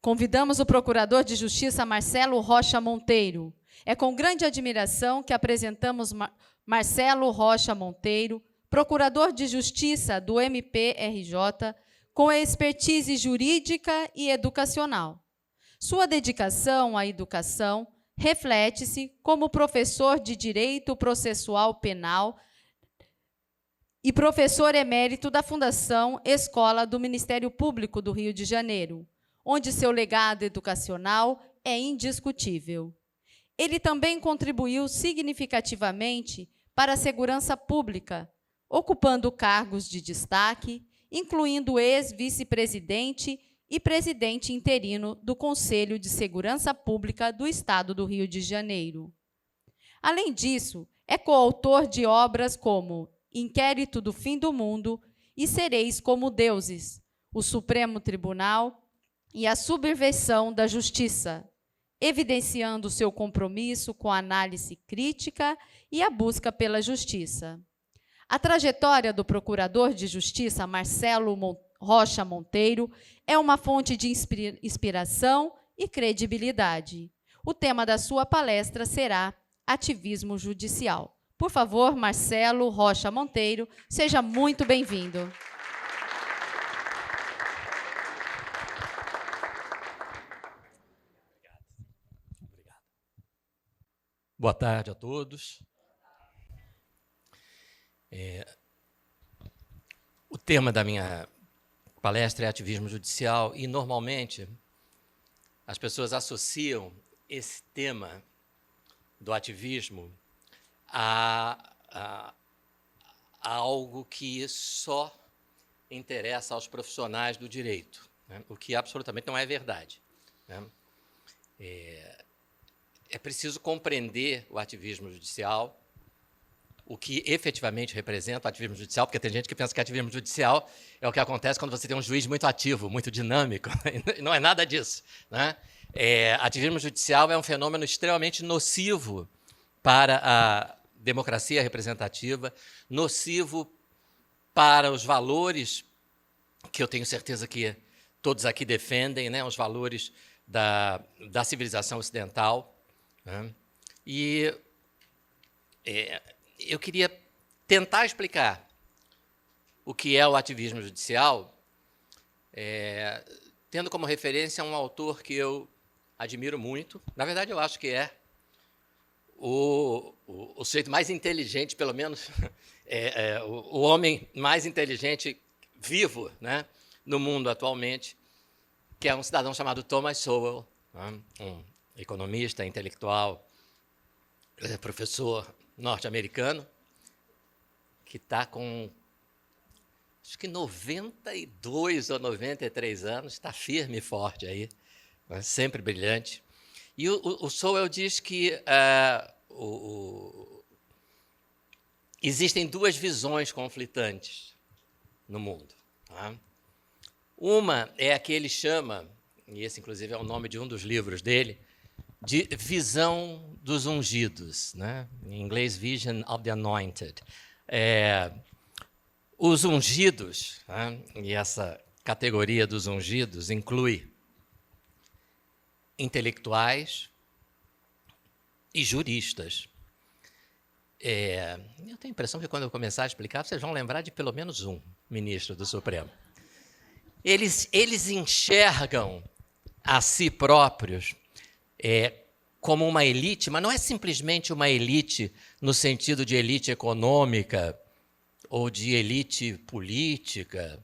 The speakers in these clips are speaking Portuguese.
Convidamos o Procurador de Justiça Marcelo Rocha Monteiro. É com grande admiração que apresentamos Marcelo Rocha Monteiro, Procurador de Justiça do MPRJ, com expertise jurídica e educacional. Sua dedicação à educação reflete-se como professor de Direito Processual Penal e professor emérito da Fundação Escola do Ministério Público do Rio de Janeiro, onde seu legado educacional é indiscutível. Ele também contribuiu significativamente para a segurança pública, ocupando cargos de destaque, incluindo ex-vice-presidente e presidente interino do Conselho de Segurança Pública do Estado do Rio de Janeiro. Além disso, é coautor de obras como Inquérito do Fim do Mundo e Sereis como Deuses, o Supremo Tribunal e a Subversão da Justiça, evidenciando seu compromisso com a análise crítica e a busca pela justiça. A trajetória do Procurador de Justiça Marcelo Rocha Monteiro é uma fonte de inspiração e credibilidade. O tema da sua palestra será Ativismo Judicial. Por favor, Marcelo Rocha Monteiro, seja muito bem-vindo. Obrigado. Boa tarde a todos. O tema da minha palestra é ativismo judicial e, normalmente, as pessoas associam esse tema do ativismo a algo que só interessa aos profissionais do direito, né? O que absolutamente não é verdade, né? É preciso compreender o ativismo judicial, o que efetivamente representa o ativismo judicial, porque tem gente que pensa que ativismo judicial é o que acontece quando você tem um juiz muito ativo, muito dinâmico, e não é nada disso, né? Ativismo judicial é um fenômeno extremamente nocivo para a democracia representativa, nocivo para os valores que eu tenho certeza que todos aqui defendem, né? Os valores da civilização ocidental, né? E eu queria tentar explicar o que é o ativismo judicial, tendo como referência um autor que eu admiro muito. Na verdade, eu acho que é o sujeito mais inteligente, pelo menos, o homem mais inteligente vivo, né, no mundo atualmente, que é um cidadão chamado Thomas Sowell, né, um economista, intelectual, professor norte-americano, que está com, acho que 92 ou 93 anos, está firme e forte aí, né, sempre brilhante. E o Sowell diz que existem duas visões conflitantes no mundo, tá? Uma é a que ele chama, e esse inclusive é o nome de um dos livros dele, de visão dos ungidos, né? Em inglês, Vision of the Anointed. Os ungidos, né? E essa categoria dos ungidos inclui intelectuais e juristas. Eu tenho a impressão que quando eu começar a explicar, vocês vão lembrar de pelo menos um ministro do Supremo. Eles enxergam a si próprios como uma elite, mas não é simplesmente uma elite no sentido de elite econômica ou de elite política.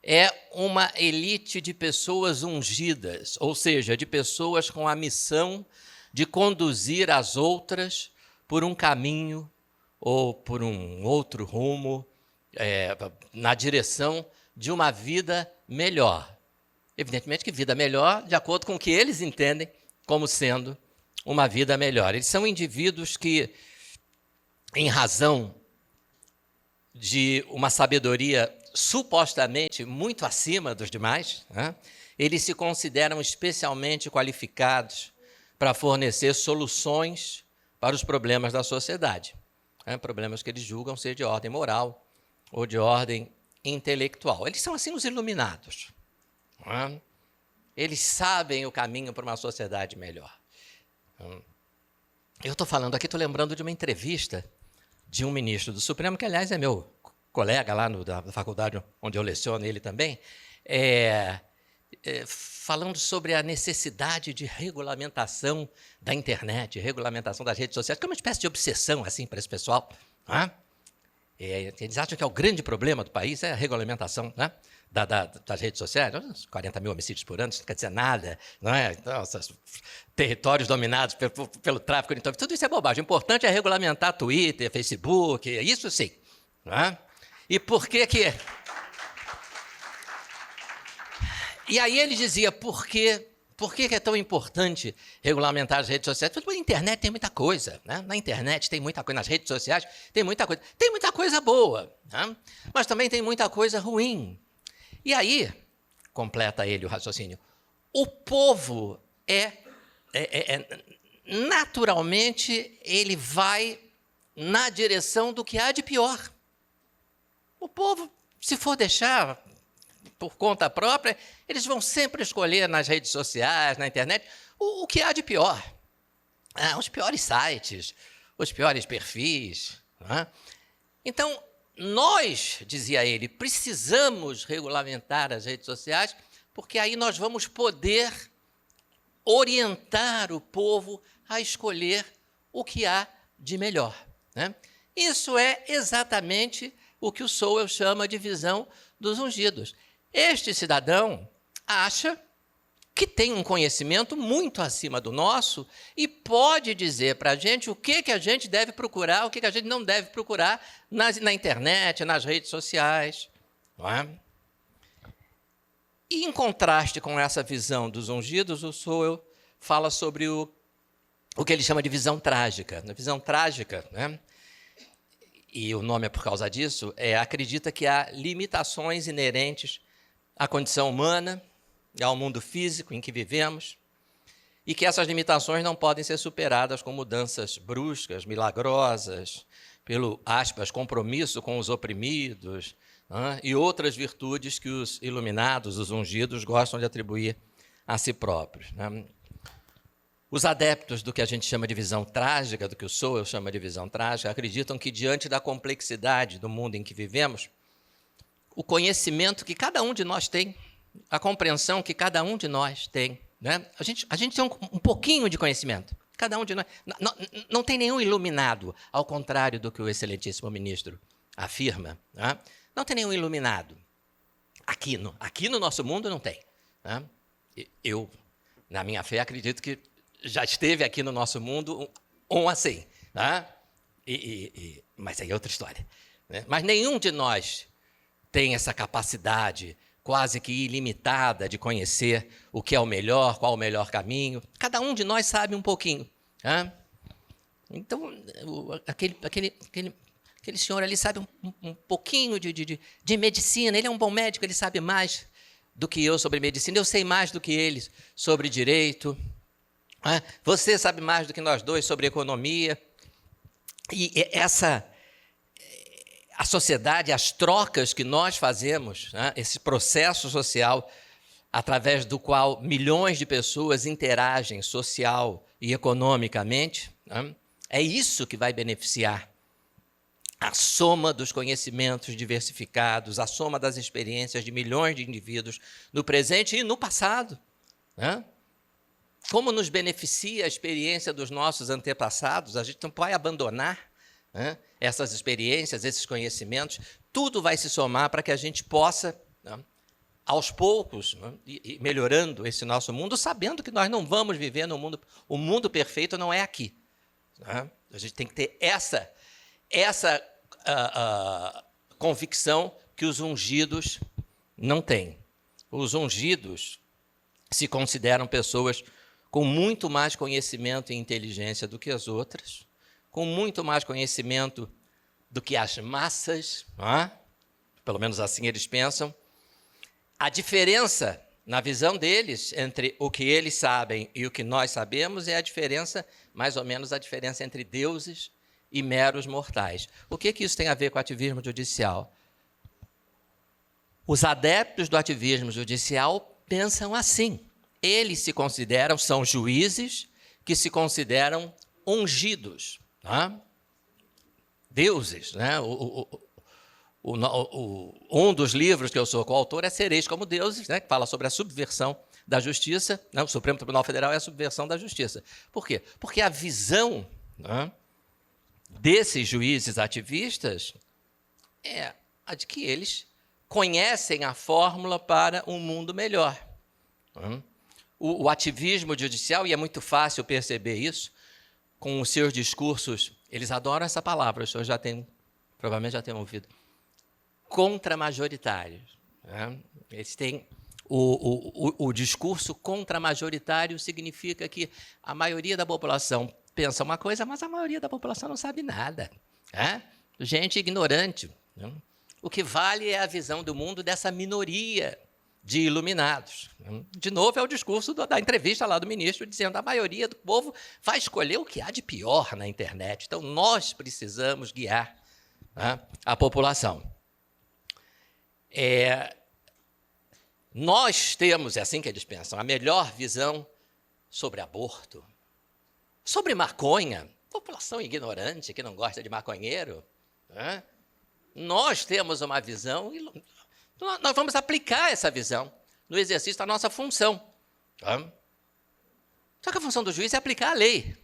É uma elite de pessoas ungidas, ou seja, de pessoas com a missão de conduzir as outras por um caminho ou por um outro rumo, na direção de uma vida melhor. Evidentemente que vida melhor de acordo com o que eles entendem como sendo uma vida melhor. Eles são indivíduos que, em razão de uma sabedoria supostamente muito acima dos demais, né, eles se consideram especialmente qualificados para fornecer soluções para os problemas da sociedade, né, problemas que eles julgam ser de ordem moral ou de ordem intelectual. Eles são, assim, os iluminados, né? Eles sabem o caminho para uma sociedade melhor. Eu estou falando aqui, estou lembrando de uma entrevista de um ministro do Supremo, que, aliás, é meu colega lá da faculdade onde eu leciono, ele também, falando sobre a necessidade de regulamentação da internet, regulamentação das redes sociais, que é uma espécie de obsessão assim, para esse pessoal. Eles acham que é o grande problema do país, é a regulamentação, né, das redes sociais. 40 mil homicídios por ano, isso não quer dizer nada. Não é? Então, esses territórios dominados pelo tráfico de tudo isso é bobagem. O importante é regulamentar Twitter, Facebook, isso sim. Não é? E por que que... E aí ele dizia, por que é tão importante regulamentar as redes sociais? Porque na internet tem muita coisa, né? Na internet tem muita coisa, nas redes sociais tem muita coisa. Tem muita coisa boa, né? Mas também tem muita coisa ruim. E aí, completa ele o raciocínio, o povo naturalmente, ele vai na direção do que há de pior. O povo, se for deixar por conta própria, eles vão sempre escolher nas redes sociais, na internet, o que há de pior. Os piores sites, os piores perfis. Né? Então, nós, dizia ele, precisamos regulamentar as redes sociais, porque aí nós vamos poder orientar o povo a escolher o que há de melhor. Né? Isso é exatamente o que o Sowell chama de visão dos ungidos. Este cidadão acha que tem um conhecimento muito acima do nosso e pode dizer para a gente o que a gente deve procurar, o que a gente não deve procurar na internet, nas redes sociais. Não é? E, em contraste com essa visão dos ungidos, o Sowell fala sobre o que ele chama de visão trágica. Na visão trágica, né? E o nome é por causa disso, acredita que há limitações inerentes à condição humana, ao mundo físico em que vivemos, e que essas limitações não podem ser superadas com mudanças bruscas, milagrosas, pelo, aspas, compromisso com os oprimidos, né, e outras virtudes que os iluminados, os ungidos, gostam de atribuir a si próprios. Né. Os adeptos do que a gente chama de visão trágica, do que o Sowell chama de visão trágica, acreditam que, diante da complexidade do mundo em que vivemos, o conhecimento que cada um de nós tem, a compreensão que cada um de nós tem, né? A gente tem um pouquinho de conhecimento. Cada um de nós não tem nenhum iluminado, ao contrário do que o excelentíssimo ministro afirma. Né? Não tem nenhum iluminado. Aqui no nosso mundo não tem. Né? Eu, na minha fé, acredito que já esteve aqui no nosso mundo um assim. Né? Mas aí é outra história. Né? Mas nenhum de nós tem essa capacidade quase que ilimitada de conhecer o que é o melhor, qual o melhor caminho. Cada um de nós sabe um pouquinho. Né? Então, aquele senhor ali sabe um pouquinho de medicina. Ele é um bom médico, ele sabe mais do que eu sobre medicina. Eu sei mais do que ele sobre direito. Né? Você sabe mais do que nós dois sobre economia. E a sociedade, as trocas que nós fazemos, né, esse processo social através do qual milhões de pessoas interagem social e economicamente, né, é isso que vai beneficiar a soma dos conhecimentos diversificados, a soma das experiências de milhões de indivíduos no presente e no passado. Né? Como nos beneficia a experiência dos nossos antepassados, a gente não pode abandonar, né, essas experiências, esses conhecimentos, tudo vai se somar para que a gente possa, né, aos poucos, né, ir melhorando esse nosso mundo, sabendo que nós não vamos viver no mundo, o mundo perfeito não é aqui. Né? A gente tem que ter essa convicção que os ungidos não têm. Os ungidos se consideram pessoas com muito mais conhecimento e inteligência do que as outras, com muito mais conhecimento do que as massas, não? Pelo menos assim eles pensam. A diferença, na visão deles, entre o que eles sabem e o que nós sabemos é a diferença, mais ou menos a diferença entre deuses e meros mortais. O que isso tem a ver com o ativismo judicial? Os adeptos do ativismo judicial pensam assim. eles se consideram, são juízes que se consideram ungidos, né? Deuses, né? Um dos livros que eu sou coautor é Sereis como Deuses, né? Que fala sobre a subversão da justiça, né? O Supremo Tribunal Federal é a subversão da justiça. Por quê? Porque a visão, né, desses juízes ativistas é a de que eles conhecem a fórmula para um mundo melhor. O ativismo judicial, e é muito fácil perceber isso, com os seus discursos, eles adoram essa palavra, os senhores provavelmente já têm ouvido, contramajoritários, né? Eles têm o discurso contramajoritário significa que a maioria da população pensa uma coisa, mas a maioria da população não sabe nada, né? Gente ignorante, né? O que vale é a visão do mundo dessa minoria de iluminados. De novo, é o discurso da entrevista lá do ministro, dizendo que a maioria do povo vai escolher o que há de pior na internet. Então, nós precisamos guiar, né, a população. Nós temos, é assim que eles pensam, a melhor visão sobre aborto, sobre maconha, população ignorante que não gosta de maconheiro, né? Nós temos uma visão, nós vamos aplicar essa visão no exercício da nossa função. Tá? Só que a função do juiz é aplicar a lei,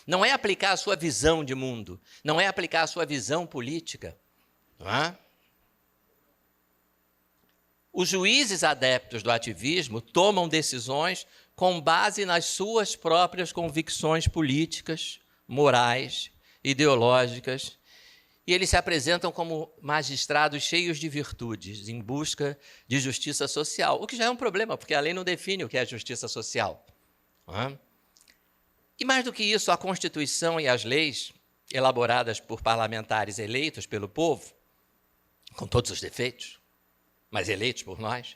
não é aplicar a sua visão de mundo, não é aplicar a sua visão política. Tá? Os juízes adeptos do ativismo tomam decisões com base nas suas próprias convicções políticas, morais, ideológicas, e eles se apresentam como magistrados cheios de virtudes, em busca de justiça social, o que já é um problema, porque a lei não define o que é justiça social. E mais do que isso, a Constituição e as leis, elaboradas por parlamentares eleitos pelo povo, com todos os defeitos, mas eleitos por nós,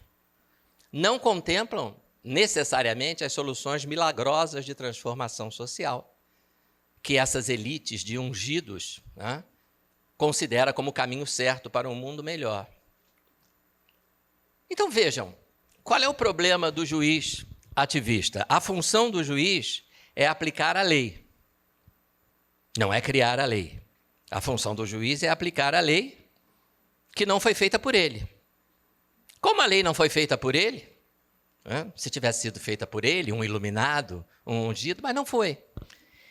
não contemplam necessariamente as soluções milagrosas de transformação social que essas elites de ungidos, né, considera como o caminho certo para um mundo melhor. Então vejam, qual é o problema do juiz ativista? A função do juiz é aplicar a lei, não é criar a lei. A função do juiz é aplicar a lei que não foi feita por ele. Como a lei não foi feita por ele, né, se tivesse sido feita por ele, um iluminado, um ungido, mas não foi.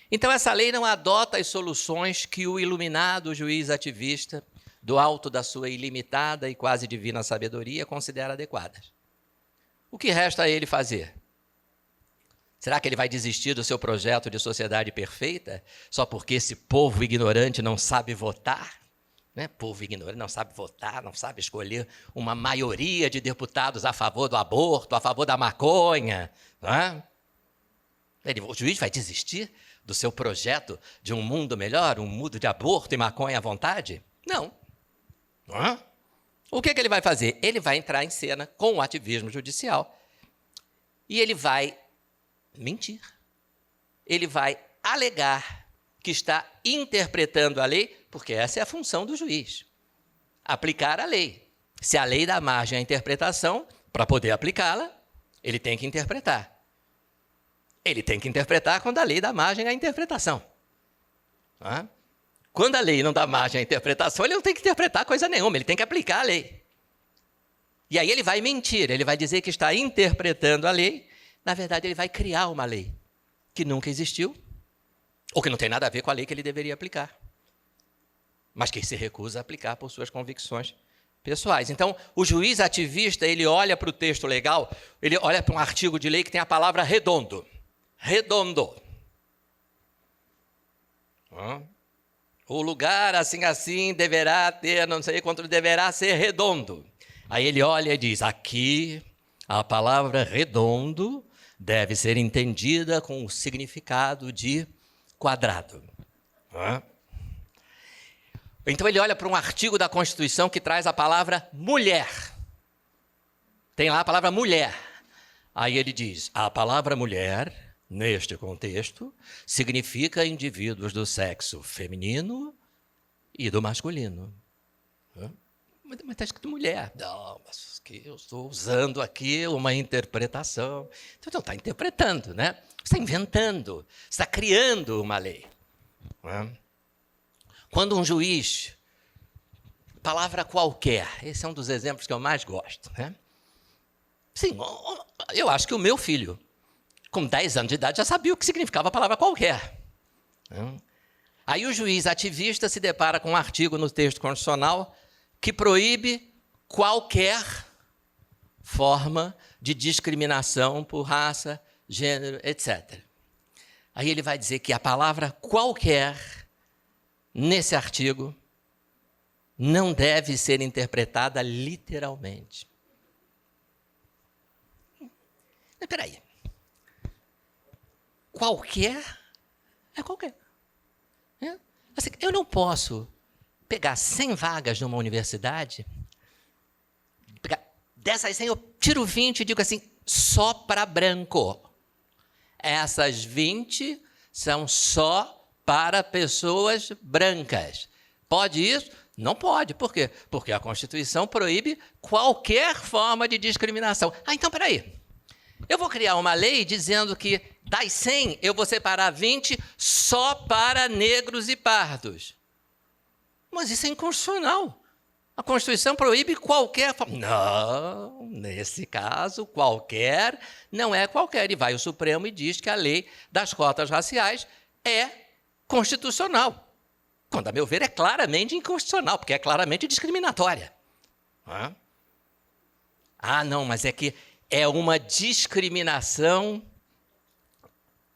Então, essa lei não adota as soluções que o iluminado juiz ativista, do alto da sua ilimitada e quase divina sabedoria, considera adequadas. O que resta a ele fazer? Será que ele vai desistir do seu projeto de sociedade perfeita só porque esse povo ignorante não sabe votar? Né? Povo ignorante não sabe votar, não sabe escolher uma maioria de deputados a favor do aborto, a favor da maconha. Né? O juiz vai desistir do seu projeto de um mundo melhor, um mundo de aborto e maconha à vontade? Não. O que ele vai fazer? Ele vai entrar em cena com o ativismo judicial e ele vai mentir. Ele vai alegar que está interpretando a lei, porque essa é a função do juiz, aplicar a lei. Se a lei dá margem à interpretação, para poder aplicá-la, ele tem que interpretar. Ele tem que interpretar quando a lei dá margem à interpretação. Quando a lei não dá margem à interpretação, ele não tem que interpretar coisa nenhuma, ele tem que aplicar a lei. E aí ele vai mentir, ele vai dizer que está interpretando a lei, na verdade ele vai criar uma lei que nunca existiu, ou que não tem nada a ver com a lei que ele deveria aplicar, mas que se recusa a aplicar por suas convicções pessoais. Então, o juiz ativista, ele olha para o texto legal, ele olha para um artigo de lei que tem a palavra redondo. Redondo. O lugar assim deverá ter, não sei quanto, deverá ser redondo. Aí ele olha e diz, aqui a palavra redondo deve ser entendida com o significado de quadrado. Então ele olha para um artigo da Constituição que traz a palavra mulher. Tem lá a palavra mulher. Aí ele diz, a palavra mulher, neste contexto, significa indivíduos do sexo feminino e do masculino. Mas está escrito mulher. Não, mas que eu estou usando aqui uma interpretação. Então, não está interpretando, né? Você está inventando, você está criando uma lei. Né? Quando um juiz, palavra qualquer, esse é um dos exemplos que eu mais gosto, né? Sim, eu acho que o meu filho, com 10 anos de idade, já sabia o que significava a palavra qualquer. Né? Aí o juiz ativista se depara com um artigo no texto constitucional que proíbe qualquer forma de discriminação por raça, gênero, etc. Aí ele vai dizer que a palavra qualquer, nesse artigo, não deve ser interpretada literalmente. Mas peraí. Qualquer é qualquer. É? Assim, eu não posso pegar 100 vagas numa universidade, dessas 100 eu tiro 20 e digo assim, só para branco. Essas 20 são só para pessoas brancas. Pode isso? Não pode. Por quê? Porque a Constituição proíbe qualquer forma de discriminação. Então, peraí. Eu vou criar uma lei dizendo que das 100 eu vou separar 20 só para negros e pardos. Mas isso é inconstitucional. A Constituição proíbe qualquer forma. Não, nesse caso, qualquer não é qualquer. E vai o Supremo e diz que a lei das cotas raciais é constitucional. Quando, a meu ver, é claramente inconstitucional, porque é claramente discriminatória. Não, mas é que é uma discriminação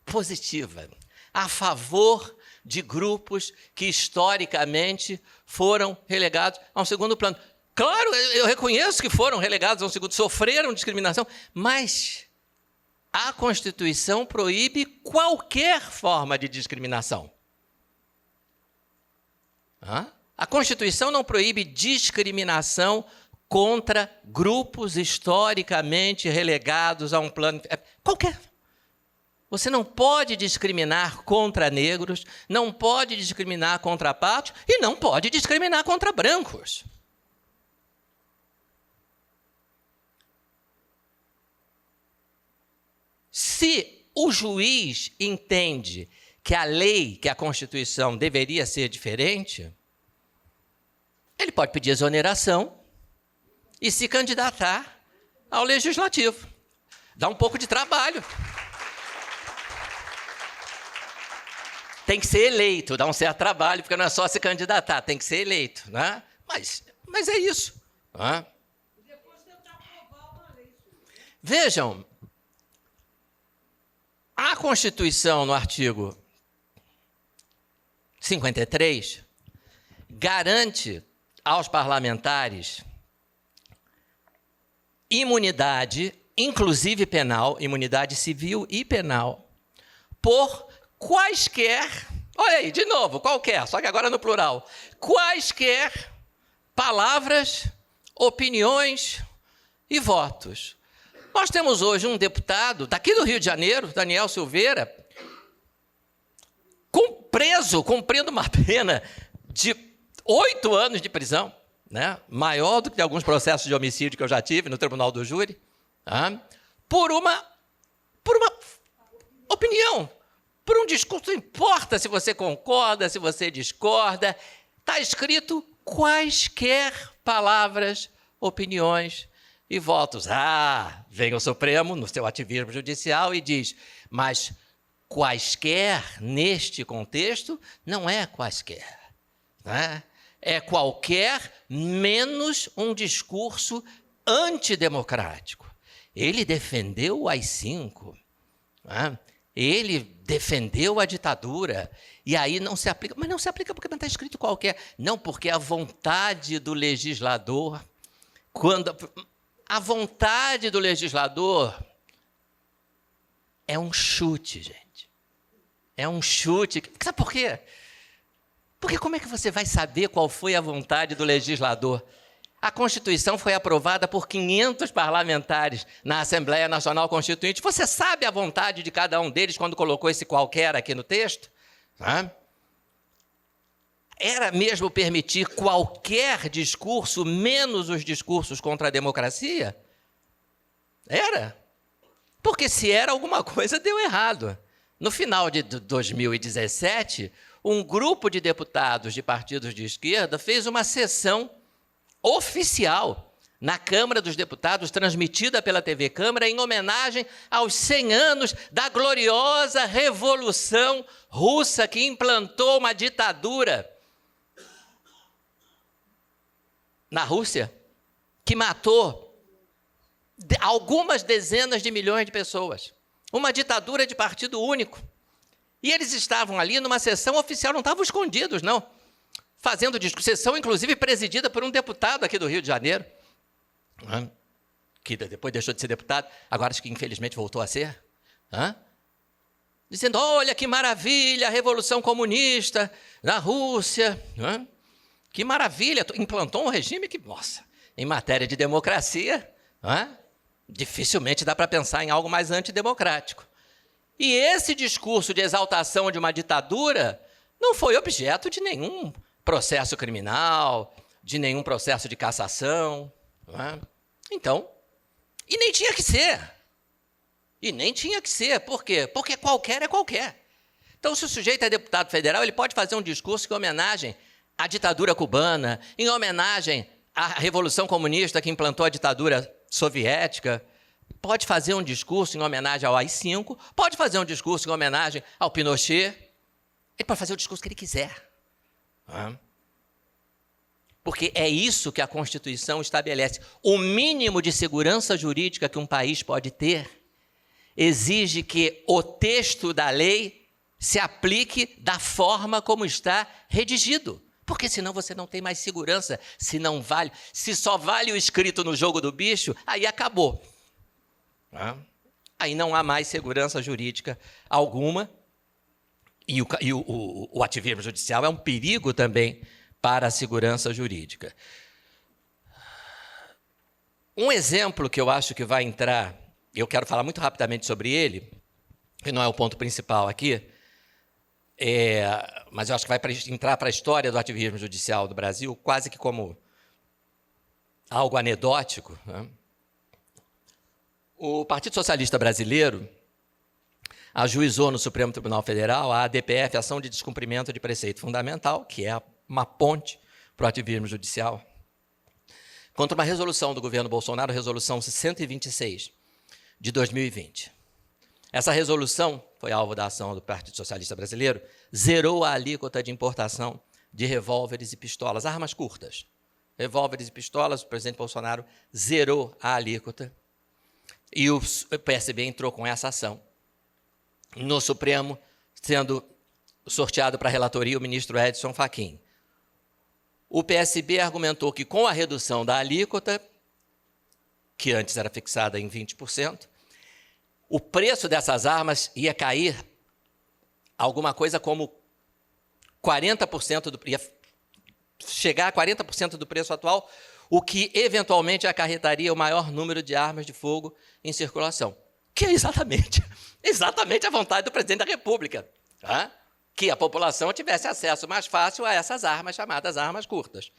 positiva, a favor de grupos que, historicamente, foram relegados a um segundo plano. Claro, eu reconheço que foram relegados a um segundo, sofreram discriminação, mas a Constituição proíbe qualquer forma de discriminação. A Constituição não proíbe discriminação contra grupos historicamente relegados a um plano... Qualquer. Você não pode discriminar contra negros, não pode discriminar contra pardos e não pode discriminar contra brancos. Se o juiz entende que a lei, que a Constituição deveria ser diferente, ele pode pedir exoneração e se candidatar ao Legislativo. Dá um pouco de trabalho. Tem que ser eleito, dá um certo trabalho, porque não é só se candidatar, tem que ser eleito. Né? Mas é isso. Né? Depois tentar aprovar uma lei. Vejam, a Constituição, no artigo 53, garante aos parlamentares imunidade, inclusive penal, imunidade civil e penal, por quaisquer, olha aí, de novo, qualquer, só que agora no plural, quaisquer palavras, opiniões e votos. Nós temos hoje um deputado daqui do Rio de Janeiro, Daniel Silveira, preso, cumprindo uma pena de 8 anos de prisão, né? Maior do que alguns processos de homicídio que eu já tive no Tribunal do Júri, por uma opinião, por um discurso. Não importa se você concorda, se você discorda, está escrito quaisquer palavras, opiniões e votos. Vem o Supremo, no seu ativismo judicial, e diz, mas quaisquer, neste contexto, não é quaisquer. Né? É qualquer menos um discurso antidemocrático. Ele defendeu o AI-5, né? Ele defendeu a ditadura, e aí não se aplica. Mas não se aplica porque não está escrito qualquer. Não, porque a vontade do legislador, quando a vontade do legislador é um chute, gente. É um chute. Sabe por quê? Porque como é que você vai saber qual foi a vontade do legislador? A Constituição foi aprovada por 500 parlamentares na Assembleia Nacional Constituinte. Você sabe a vontade de cada um deles quando colocou esse qualquer aqui no texto? era mesmo permitir qualquer discurso, menos os discursos contra a democracia? Era. Porque se era alguma coisa, deu errado. No final de 2017, um grupo de deputados de partidos de esquerda fez uma sessão oficial na Câmara dos Deputados, transmitida pela TV Câmara, em homenagem aos 100 anos da gloriosa Revolução Russa, que implantou uma ditadura na Rússia, que matou algumas dezenas de milhões de pessoas. Uma ditadura de partido único. E eles estavam ali numa sessão oficial, não estavam escondidos, não. Fazendo sessão, inclusive, presidida por um deputado aqui do Rio de Janeiro, que depois deixou de ser deputado, agora acho que infelizmente voltou a ser, dizendo, olha que maravilha, a Revolução Comunista na Rússia, que maravilha, implantou um regime que, nossa, em matéria de democracia, dificilmente dá para pensar em algo mais antidemocrático. E esse discurso de exaltação de uma ditadura não foi objeto de nenhum processo criminal, de nenhum processo de cassação. Então, e nem tinha que ser. E nem tinha que ser. Por quê? Porque qualquer é qualquer. Então, se o sujeito é deputado federal, ele pode fazer um discurso em homenagem à ditadura cubana, em homenagem à Revolução Comunista que implantou a ditadura soviética, pode fazer um discurso em homenagem ao AI-5, pode fazer um discurso em homenagem ao Pinochet, ele pode fazer o discurso que ele quiser. Porque é isso que a Constituição estabelece. O mínimo de segurança jurídica que um país pode ter exige que o texto da lei se aplique da forma como está redigido. Porque senão você não tem mais segurança, se só vale o escrito no jogo do bicho, aí acabou. Aí não há mais segurança jurídica alguma, e o ativismo judicial é um perigo também para a segurança jurídica. Um exemplo que eu acho que vai entrar, eu quero falar muito rapidamente sobre ele, que não é o ponto principal aqui, mas eu acho que vai entrar para a história do ativismo judicial do Brasil, quase que como algo anedótico. O Partido Socialista Brasileiro ajuizou no Supremo Tribunal Federal a ADPF, Ação de Descumprimento de Preceito Fundamental, que é uma ponte para o ativismo judicial, contra uma resolução do governo Bolsonaro, resolução 126, de 2020. Essa resolução foi alvo da ação do Partido Socialista Brasileiro, zerou a alíquota de importação de revólveres e pistolas, armas curtas. Revólveres e pistolas, o presidente Bolsonaro zerou a alíquota e o PSB entrou com essa ação. No Supremo, sendo sorteado para a relatoria o ministro Edson Fachin. O PSB argumentou que com a redução da alíquota, que antes era fixada em 20%, o preço dessas armas ia cair alguma coisa como 40%, ia chegar a 40% do preço atual, o que eventualmente acarretaria o maior número de armas de fogo em circulação. Que é exatamente a vontade do presidente da República. Que a população tivesse acesso mais fácil a essas armas, chamadas armas curtas.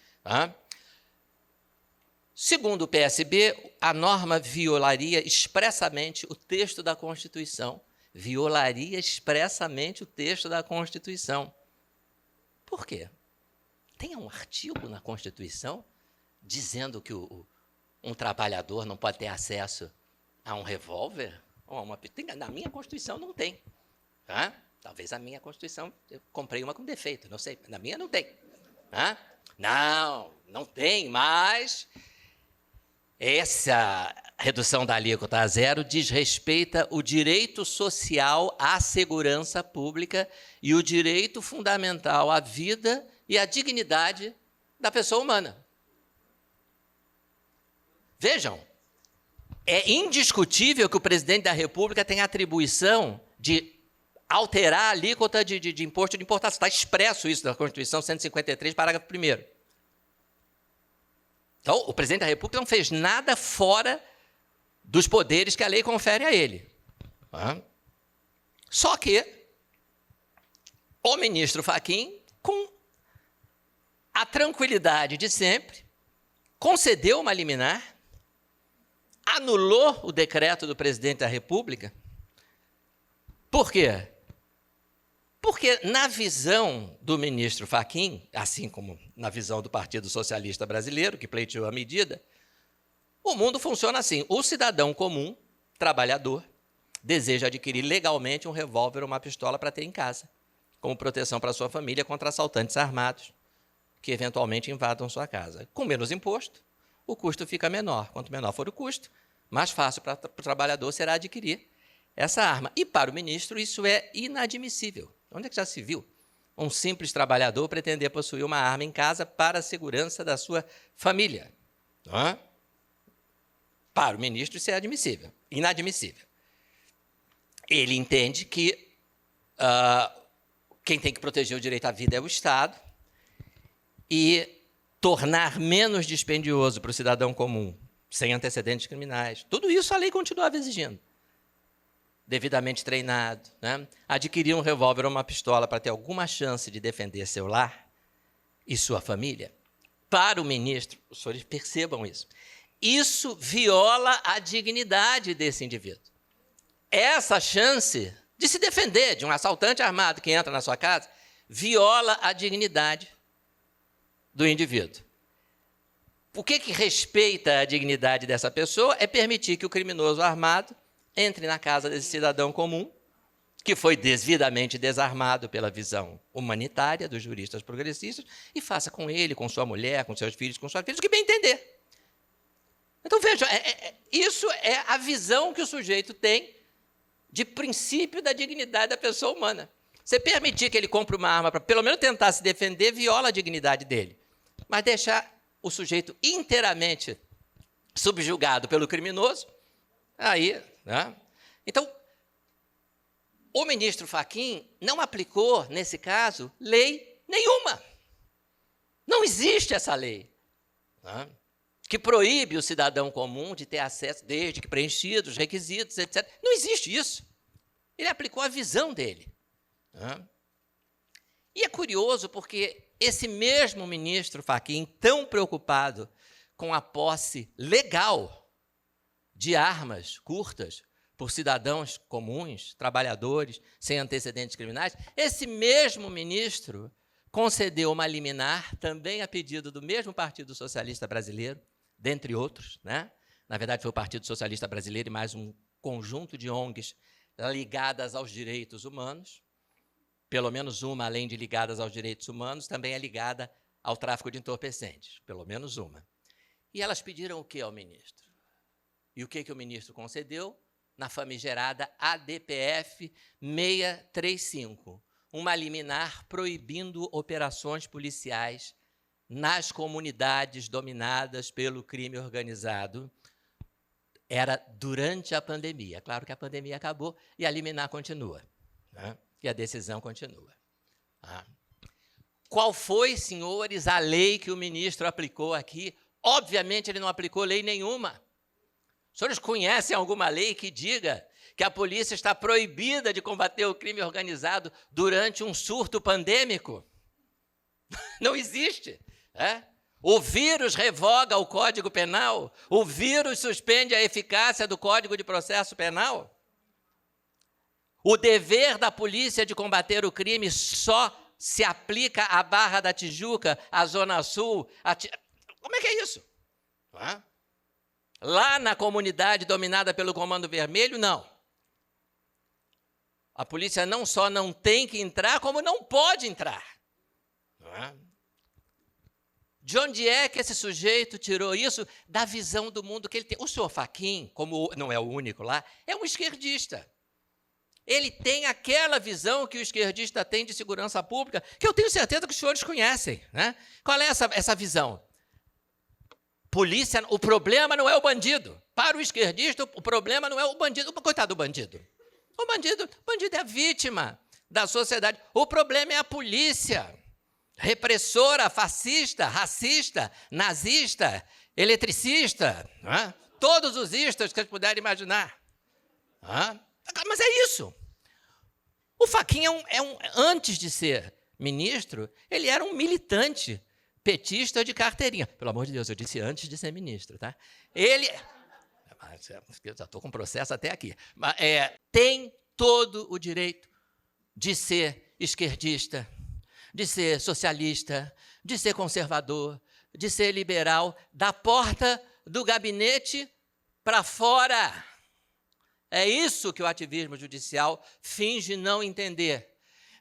Segundo o PSB, a norma violaria expressamente o texto da Constituição. Violaria expressamente o texto da Constituição. Por quê? Tem um artigo na Constituição dizendo que um trabalhador não pode ter acesso a um revólver? Na minha Constituição não tem. Talvez a minha Constituição, eu comprei uma com defeito, não sei, na minha não tem. Não tem, mas essa redução da alíquota a zero desrespeita o direito social à segurança pública e o direito fundamental à vida e à dignidade da pessoa humana. Vejam, é indiscutível que o presidente da República tem a atribuição de alterar a alíquota de imposto de importação. Está expresso isso na Constituição 153, parágrafo 1º. Então, o presidente da República não fez nada fora dos poderes que a lei confere a ele. Só que o ministro Fachin, com a tranquilidade de sempre, concedeu uma liminar, anulou o decreto do presidente da República. Por quê? Porque, na visão do ministro Fachin, assim como na visão do Partido Socialista Brasileiro, que pleiteou a medida, o mundo funciona assim. O cidadão comum, trabalhador, deseja adquirir legalmente um revólver ou uma pistola para ter em casa, como proteção para sua família contra assaltantes armados que eventualmente invadam sua casa. Com menos imposto, o custo fica menor. Quanto menor for o custo, mais fácil para o trabalhador será adquirir essa arma. E para o ministro isso é inadmissível. Onde é que já se viu um simples trabalhador pretender possuir uma arma em casa para a segurança da sua família? Não é? Para o ministro isso é admissível, inadmissível. Ele entende que quem tem que proteger o direito à vida é o Estado e tornar menos dispendioso para o cidadão comum, sem antecedentes criminais. Tudo isso a lei continuava exigindo. Devidamente treinado, né? Adquirir um revólver ou uma pistola para ter alguma chance de defender seu lar e sua família. Para o ministro, os senhores percebam isso viola a dignidade desse indivíduo. Essa chance de se defender de um assaltante armado que entra na sua casa viola a dignidade do indivíduo. O que respeita a dignidade dessa pessoa é permitir que o criminoso armado entre na casa desse cidadão comum, que foi devidamente desarmado pela visão humanitária dos juristas progressistas, e faça com ele, com sua mulher, com seus filhos, com suas filhas, o que bem entender. Então, veja, isso é a visão que o sujeito tem de princípio da dignidade da pessoa humana. Você permitir que ele compre uma arma para, pelo menos, tentar se defender, viola a dignidade dele. Mas deixar o sujeito inteiramente subjugado pelo criminoso, aí... né? Então, o ministro Fachin não aplicou, nesse caso, lei nenhuma. Não existe essa lei, né, que proíbe o cidadão comum de ter acesso, desde que preenchidos os requisitos, etc. Não existe isso. Ele aplicou a visão dele. Né? E é curioso porque esse mesmo ministro Fachin, tão preocupado com a posse legal de armas curtas por cidadãos comuns, trabalhadores, sem antecedentes criminais, esse mesmo ministro concedeu uma liminar, também a pedido do mesmo Partido Socialista Brasileiro, dentre outros, né? Na verdade, foi o Partido Socialista Brasileiro e mais um conjunto de ONGs ligadas aos direitos humanos, pelo menos uma, além de ligadas aos direitos humanos, também é ligada ao tráfico de entorpecentes, pelo menos uma. E elas pediram o que ao ministro? E o que o ministro concedeu? Na famigerada ADPF 635, uma liminar proibindo operações policiais nas comunidades dominadas pelo crime organizado. Era durante a pandemia. Claro que a pandemia acabou e a liminar continua, né? E a decisão continua. Qual foi, senhores, a lei que o ministro aplicou aqui? Obviamente, ele não aplicou lei nenhuma. Os senhores conhecem alguma lei que diga que a polícia está proibida de combater o crime organizado durante um surto pandêmico? Não existe. O vírus revoga o Código Penal? O vírus suspende a eficácia do Código de Processo Penal? O dever da polícia de combater o crime só se aplica à Barra da Tijuca, à Zona Sul? Como é que é isso? Lá na comunidade dominada pelo Comando Vermelho, não. A polícia não só não tem que entrar, como não pode entrar. De onde é que esse sujeito tirou isso? Da visão do mundo que ele tem. O senhor Fachin, como não é o único lá, é um esquerdista. Ele tem aquela visão que o esquerdista tem de segurança pública, que eu tenho certeza que os senhores conhecem, né? Qual é essa visão? Polícia, o problema não é o bandido. Para o esquerdista, o problema não é o bandido. Coitado do bandido. O bandido é a vítima da sociedade. O problema é a polícia. Repressora, fascista, racista, nazista, eletricista, né? Todos os istas que vocês puderem imaginar. Mas é isso. O Fachin antes de ser ministro, ele era um militante petista de carteirinha. Pelo amor de Deus, eu disse antes de ser ministro, tá? Ele... Eu já estou com processo até aqui. Mas, tem todo o direito de ser esquerdista, de ser socialista, de ser conservador, de ser liberal, da porta do gabinete para fora. É isso que o ativismo judicial finge não entender.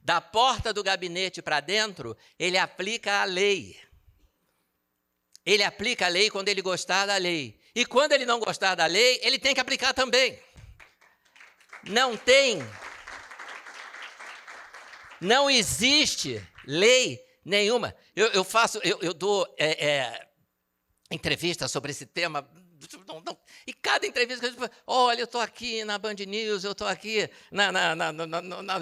Da porta do gabinete para dentro, ele aplica a lei. Ele aplica a lei quando ele gostar da lei. E quando ele não gostar da lei, ele tem que aplicar também. Não existe lei nenhuma. Eu dou entrevista sobre esse tema. E cada entrevista que eu digo, olha, eu estou aqui na Band News, eu estou aqui na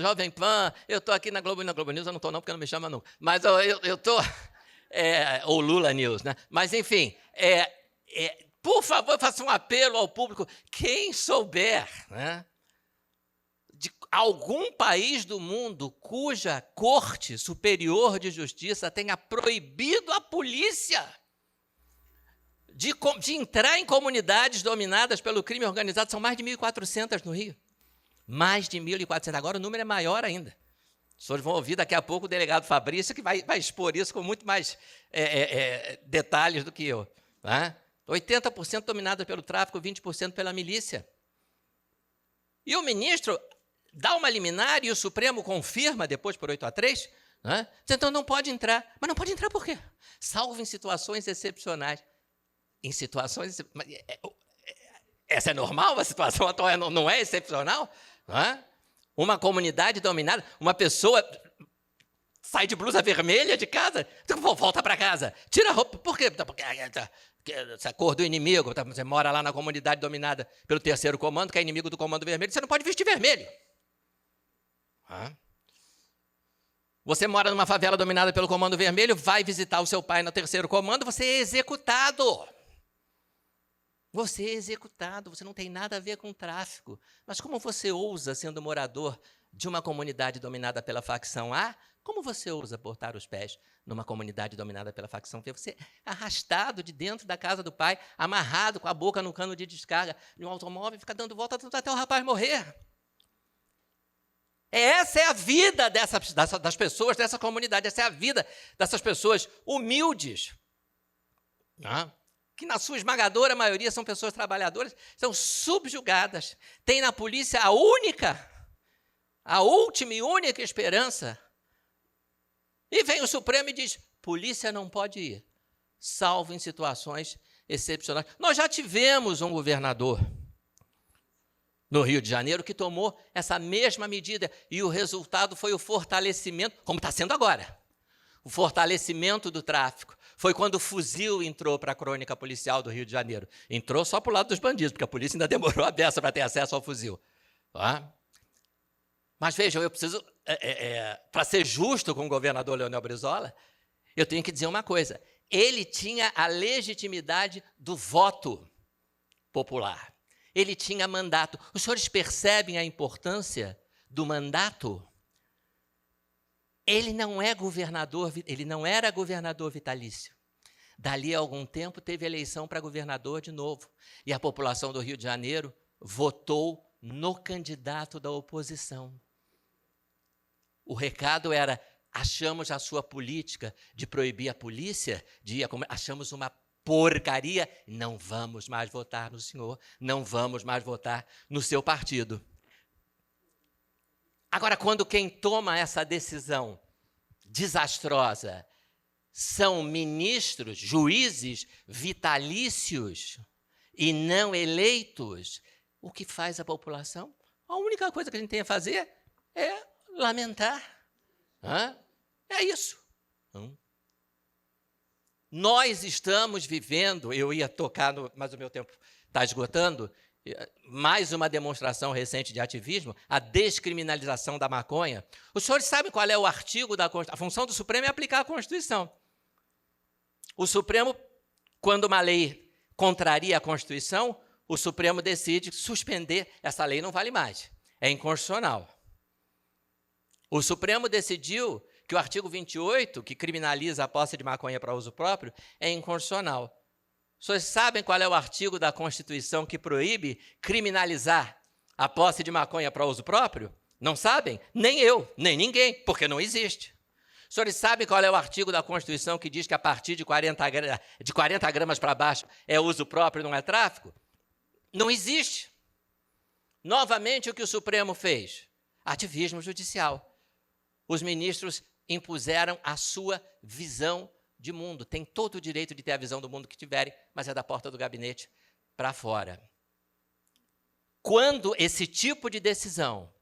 Jovem Pan, eu estou aqui na Globo News, eu não estou não, porque não me chama nunca. Mas eu estou... ou Lula News, né? Mas, enfim, por favor, faça um apelo ao público. Quem souber, né, de algum país do mundo cuja Corte Superior de Justiça tenha proibido a polícia de entrar em comunidades dominadas pelo crime organizado, são mais de 1.400 no Rio. Mais de 1.400. Agora o número é maior ainda. Os senhores vão ouvir daqui a pouco o delegado Fabrício, que vai expor isso com muito mais detalhes do que eu. Tá? 80% dominadas pelo tráfico, 20% pela milícia. E o ministro dá uma liminar e o Supremo confirma, depois por 8-3, né? Então não pode entrar. Mas não pode entrar por quê? Salvo em situações excepcionais. Em situações... Essa é normal? A situação atual não é excepcional? Não é? Uma comunidade dominada, uma pessoa sai de blusa vermelha de casa, volta para casa, tira a roupa. Por quê? Porque essa cor do inimigo, você mora lá na comunidade dominada pelo terceiro comando, que é inimigo do comando vermelho, você não pode vestir vermelho. Você mora numa favela dominada pelo comando vermelho, vai visitar o seu pai no terceiro comando, você é executado. Você é executado, você não tem nada a ver com tráfico. Mas como você ousa, sendo morador de uma comunidade dominada pela facção A, como você ousa botar os pés numa comunidade dominada pela facção B? Você é arrastado de dentro da casa do pai, amarrado com a boca no cano de descarga de um automóvel, fica dando volta até o rapaz morrer. Essa é a vida das pessoas dessa comunidade, essa é a vida dessas pessoas humildes, que na sua esmagadora maioria são pessoas trabalhadoras, são subjugadas. Tem na polícia a última e única esperança. E vem o Supremo e diz, polícia não pode ir, salvo em situações excepcionais. Nós já tivemos um governador no Rio de Janeiro que tomou essa mesma medida e o resultado foi o fortalecimento, como está sendo agora, o fortalecimento do tráfico. Foi quando o fuzil entrou para a crônica policial do Rio de Janeiro. Entrou só para o lado dos bandidos, porque a polícia ainda demorou a beça para ter acesso ao fuzil. Mas vejam, eu preciso, para ser justo com o governador Leonel Brizola, eu tenho que dizer uma coisa. Ele tinha a legitimidade do voto popular. Ele tinha mandato. Os senhores percebem a importância do mandato? Ele não era governador vitalício. Dali a algum tempo teve eleição para governador de novo. E a população do Rio de Janeiro votou no candidato da oposição. O recado era, achamos a sua política de proibir a polícia, achamos uma porcaria, não vamos mais votar no senhor, não vamos mais votar no seu partido. Agora, quando quem toma essa decisão desastrosa são ministros, juízes vitalícios e não eleitos, o que faz a população? A única coisa que a gente tem a fazer é lamentar. É isso. Nós estamos vivendo, eu ia tocar, mas o meu tempo está esgotando, mais uma demonstração recente de ativismo, a descriminalização da maconha. Os senhores sabem qual é o artigo da Constituição? A função do Supremo é aplicar a Constituição. O Supremo, quando uma lei contraria a Constituição, o Supremo decide suspender, essa lei não vale mais, é inconstitucional. O Supremo decidiu que o artigo 28, que criminaliza a posse de maconha para uso próprio, é inconstitucional. Vocês sabem qual é o artigo da Constituição que proíbe criminalizar a posse de maconha para uso próprio? Não sabem? Nem eu, nem ninguém, porque não existe. Os senhores sabem qual é o artigo da Constituição que diz que a partir de 40 gramas para baixo é uso próprio, não é tráfico? Não existe. Novamente, o que o Supremo fez? Ativismo judicial. Os ministros impuseram a sua visão de mundo. Tem todo o direito de ter a visão do mundo que tiverem, mas é da porta do gabinete para fora. Quando esse tipo de decisão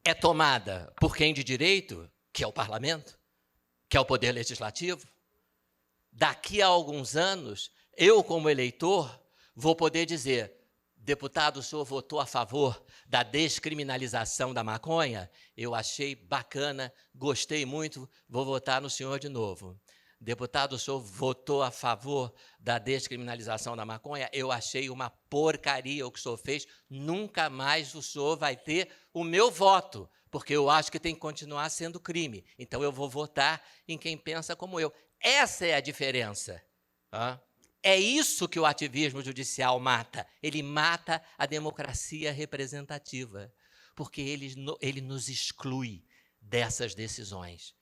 é tomada por quem de direito, que é o parlamento, que é o poder legislativo, daqui a alguns anos, eu, como eleitor, vou poder dizer: deputado, o senhor votou a favor da descriminalização da maconha? Eu achei bacana, gostei muito, vou votar no senhor de novo. Deputado, o senhor votou a favor da descriminalização da maconha? Eu achei uma porcaria o que o senhor fez, nunca mais o senhor vai ter o meu voto, porque eu acho que tem que continuar sendo crime. Então, eu vou votar em quem pensa como eu. Essa é a diferença. É isso que o ativismo judicial mata. Ele mata a democracia representativa, porque ele nos exclui dessas decisões.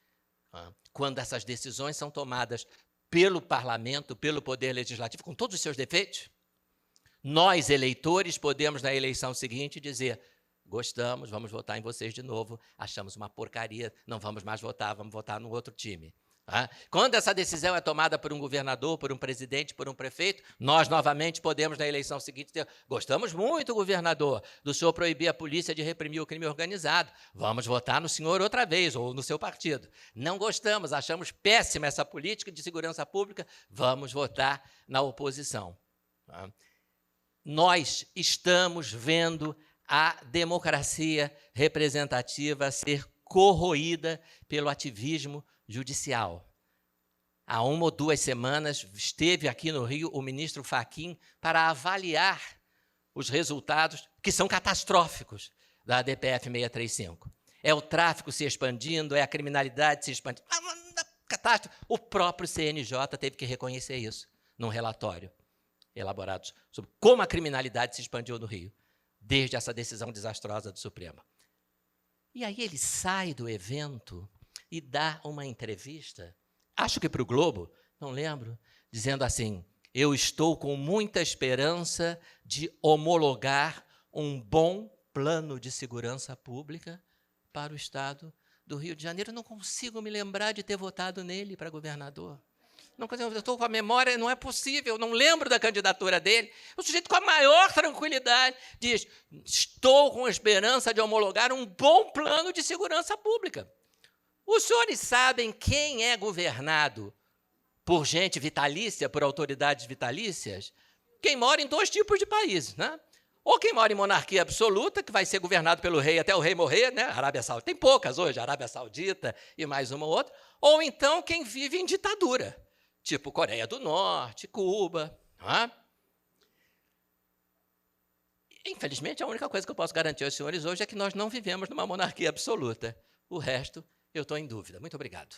Quando essas decisões são tomadas pelo parlamento, pelo poder legislativo, com todos os seus defeitos, nós, eleitores, podemos, na eleição seguinte, dizer: gostamos, vamos votar em vocês de novo, achamos uma porcaria, não vamos mais votar, vamos votar no outro time. Quando essa decisão é tomada por um governador, por um presidente, por um prefeito, nós novamente podemos, na eleição seguinte, dizer: gostamos muito, governador, do senhor proibir a polícia de reprimir o crime organizado. Vamos votar no senhor outra vez, ou no seu partido. Não gostamos, achamos péssima essa política de segurança pública, vamos votar na oposição. Nós estamos vendo a democracia representativa ser corroída pelo ativismo judicial. Há 1 ou 2 semanas, esteve aqui no Rio o ministro Fachin para avaliar os resultados, que são catastróficos, da ADPF 635. É o tráfico se expandindo, é a criminalidade se expandindo. Catástrofe. O próprio CNJ teve que reconhecer isso num relatório elaborado sobre como a criminalidade se expandiu no Rio, desde essa decisão desastrosa do Supremo. E aí ele sai do evento e dá uma entrevista, acho que para o Globo, não lembro, dizendo assim: eu estou com muita esperança de homologar um bom plano de segurança pública para o Estado do Rio de Janeiro. Eu não consigo me lembrar de ter votado nele para governador. Não, eu estou com a memória, não é possível, não lembro da candidatura dele. O sujeito, com a maior tranquilidade, diz: estou com esperança de homologar um bom plano de segurança pública. Os senhores sabem quem é governado por gente vitalícia, por autoridades vitalícias? Quem mora em 2 tipos de países, né? Ou quem mora em monarquia absoluta, que vai ser governado pelo rei até o rei morrer, né? Arábia Saudita, tem poucas hoje, Arábia Saudita e mais uma ou outra. Ou então quem vive em ditadura, tipo Coreia do Norte, Cuba. Infelizmente, a única coisa que eu posso garantir aos senhores hoje é que nós não vivemos numa monarquia absoluta. O resto, eu estou em dúvida. Muito obrigado.